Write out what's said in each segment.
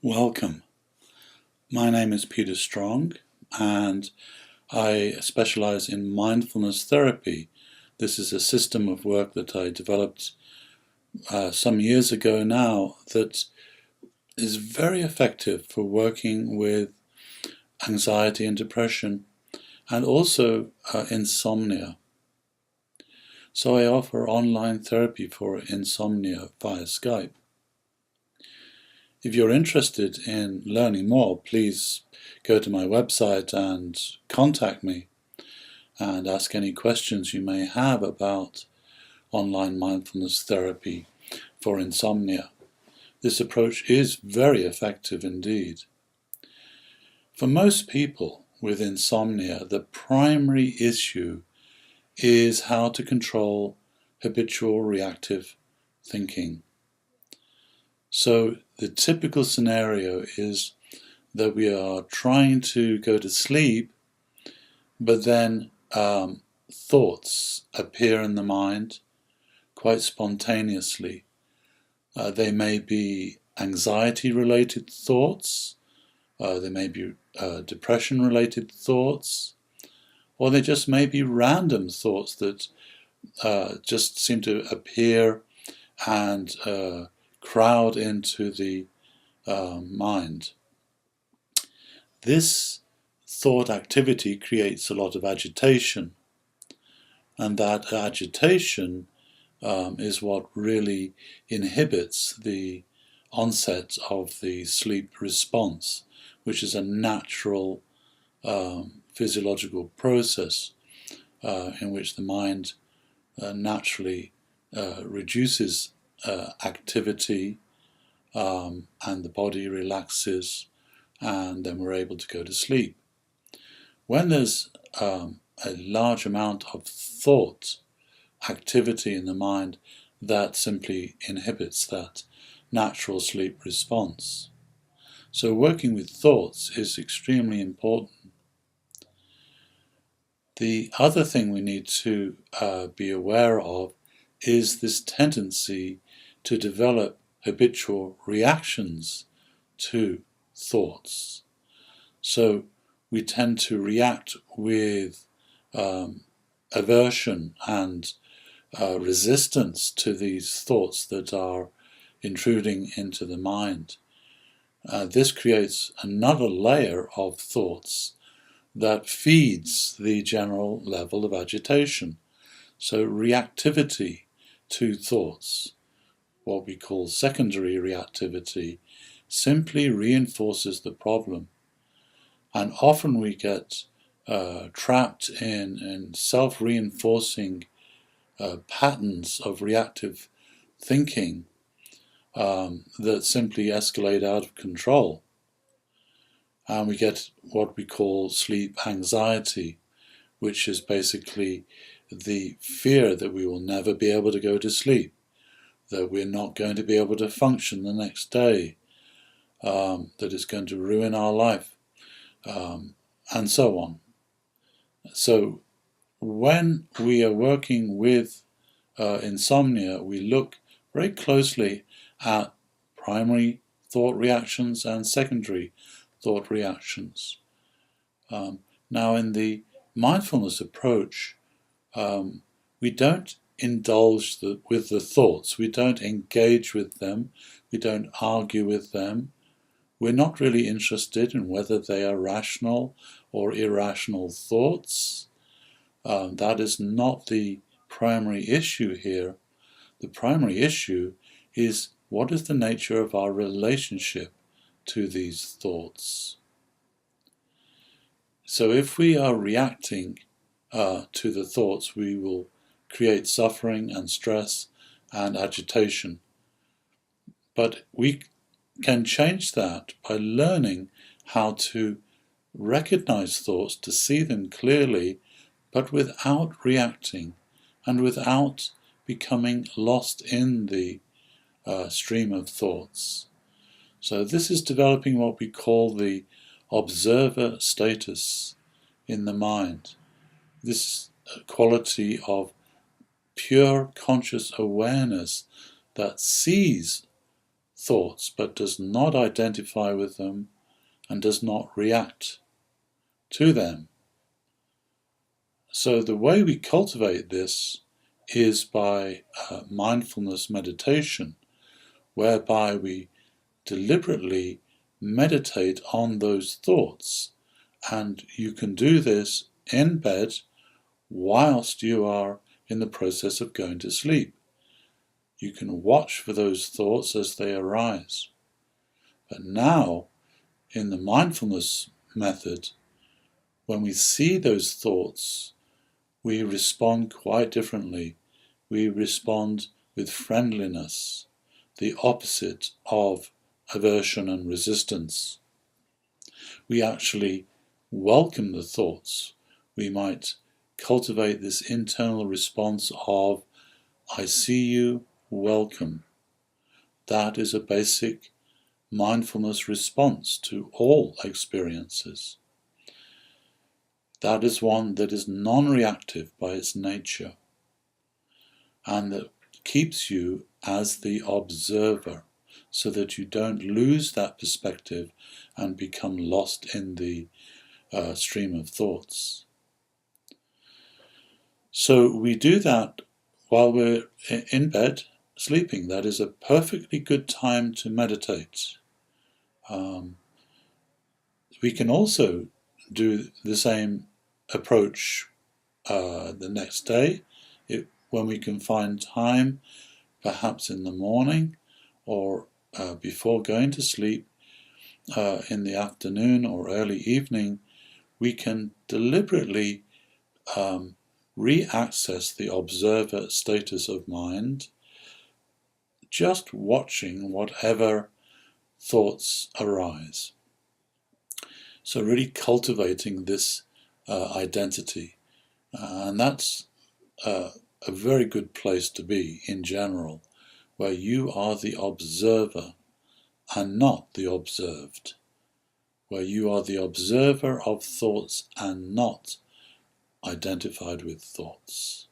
Welcome. My name is Peter Strong and I specialize in mindfulness therapy. This is a system of work that I developed some years ago now that is very effective for working with anxiety and depression and also insomnia. So I offer online therapy for insomnia via Skype. If you're interested in learning more, please go to my website and contact me and ask any questions you may have about online mindfulness therapy for insomnia. This approach is very effective indeed. For most people with insomnia, the primary issue is how to control habitual reactive thinking. So the typical scenario is that we are trying to go to sleep, but then thoughts appear in the mind quite spontaneously. They may be anxiety-related thoughts, they may be depression-related thoughts, or they just may be random thoughts that just seem to appear and crowd into the mind. This thought activity creates a lot of agitation, and that agitation is what really inhibits the onset of the sleep response, which is a natural physiological process in which the mind naturally reduces activity and the body relaxes, and then we're able to go to sleep. When there's a large amount of thought activity in the mind, that simply inhibits that natural sleep response. So working with thoughts is extremely important. The other thing we need to be aware of is this tendency to develop habitual reactions to thoughts. So we tend to react with aversion and resistance to these thoughts that are intruding into the mind. This creates another layer of thoughts that feeds the general level of agitation. So reactivity to thoughts, what we call secondary reactivity, simply reinforces the problem. And often we get trapped in self-reinforcing patterns of reactive thinking that simply escalate out of control. And we get what we call sleep anxiety, which is basically the fear that we will never be able to go to sleep, that we're not going to be able to function the next day, that it's going to ruin our life, and so on. So when we are working with insomnia, we look very closely at primary thought reactions and secondary thought reactions. Now in the mindfulness approach, we don't indulge with the thoughts, we don't engage with them, we don't argue with them. We're not really interested in whether they are rational or irrational thoughts. That is not the primary issue here. The primary issue is what is the nature of our relationship to these thoughts. So if we are reacting to the thoughts, we will create suffering and stress and agitation. But we can change that by learning how to recognize thoughts, to see them clearly, but without reacting and without becoming lost in the stream of thoughts. So this is developing what we call the observer status in the mind. This quality of pure conscious awareness that sees thoughts but does not identify with them and does not react to them. So the way we cultivate this is by mindfulness meditation, whereby we deliberately meditate on those thoughts. And you can do this in bed whilst you are in the process of going to sleep. You can watch for those thoughts as they arise. But now, in the mindfulness method, when we see those thoughts, we respond quite differently. We respond with friendliness, the opposite of aversion and resistance. We actually welcome the thoughts. We might cultivate this internal response of, I see you, welcome. That is a basic mindfulness response to all experiences. That is one that is non-reactive by its nature, and that keeps you as the observer, so that you don't lose that perspective and become lost in the stream of thoughts. So we do that while we're in bed, sleeping. That is a perfectly good time to meditate. We can also do the same approach the next day, when we can find time, perhaps in the morning or before going to sleep, in the afternoon or early evening. We can deliberately re-access the observer status of mind, just watching whatever thoughts arise. So really cultivating this identity. And that's a very good place to be in general, where you are the observer and not the observed, where you are the observer of thoughts and not identified with thoughts.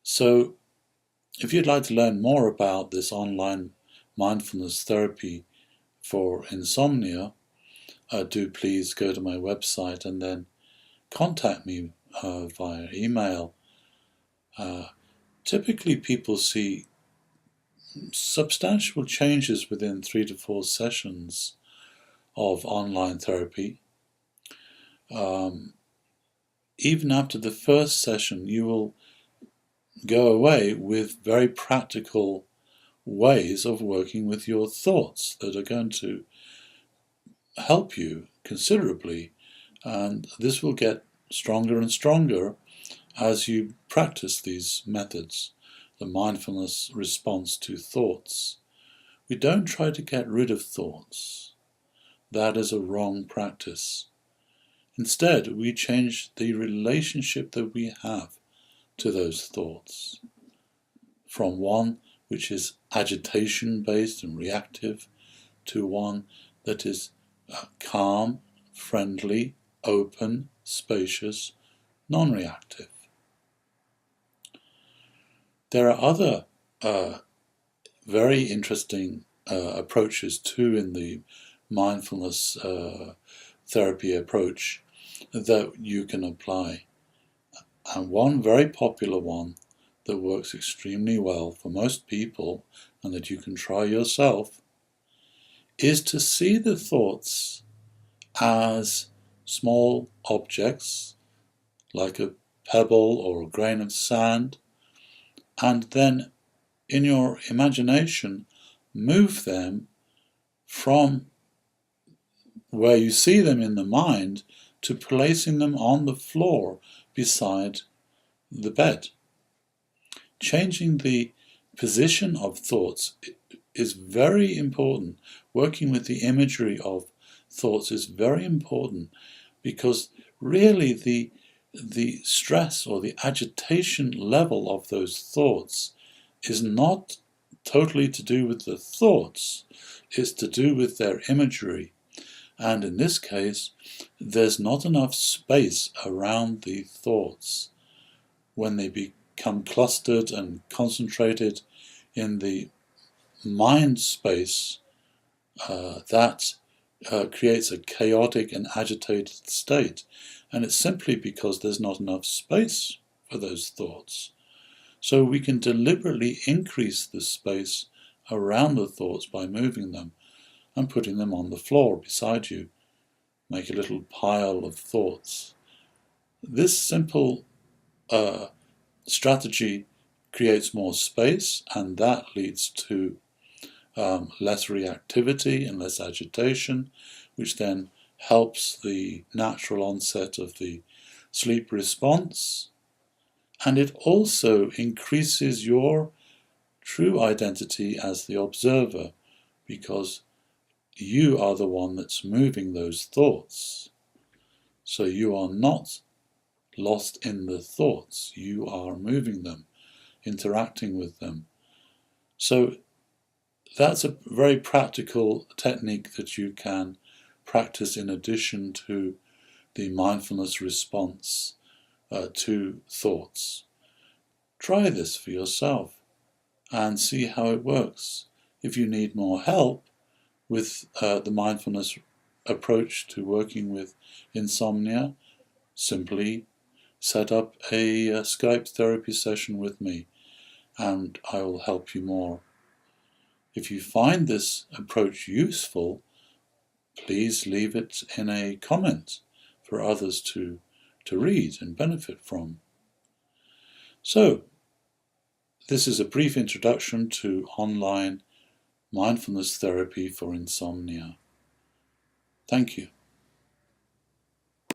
So, if you'd like to learn more about this online mindfulness therapy for insomnia, do please go to my website and then contact me via email. Typically people see substantial changes within 3 to 4 sessions of online therapy. Even after the first session, you will go away with very practical ways of working with your thoughts that are going to help you considerably, and this will get stronger and stronger as you practice these methods, the mindfulness response to thoughts. We don't try to get rid of thoughts. That is a wrong practice. Instead, we change the relationship that we have to those thoughts, from one which is agitation-based and reactive to one that is calm, friendly, open, spacious, non-reactive. There are other very interesting approaches too in the mindfulness therapy approach that you can apply. And one very popular one that works extremely well for most people, and that you can try yourself, is to see the thoughts as small objects, like a pebble or a grain of sand, and then in your imagination move them from where you see them in the mind to placing them on the floor beside the bed. Changing the position of thoughts is very important. Working with the imagery of thoughts is very important, because really the stress or the agitation level of those thoughts is not totally to do with the thoughts, it's to do with their imagery. And in this case, there's not enough space around the thoughts. When they become clustered and concentrated in the mind space that creates a chaotic and agitated state. And it's simply because there's not enough space for those thoughts. So we can deliberately increase the space around the thoughts by moving them and putting them on the floor beside you. Make a little pile of thoughts. This simple strategy creates more space, and that leads to less reactivity and less agitation, which then helps the natural onset of the sleep response. And it also increases your true identity as the observer, because you are the one that's moving those thoughts. So you are not lost in the thoughts, you are moving them, interacting with them. So that's a very practical technique that you can practice in addition to the mindfulness response to thoughts. Try this for yourself and see how it works. If you need more help with the mindfulness approach to working with insomnia, simply set up a Skype therapy session with me and I will help you more. If you find this approach useful, please leave it in a comment for others to read and benefit from. So, this is a brief introduction to online mindfulness therapy for insomnia. Thank you.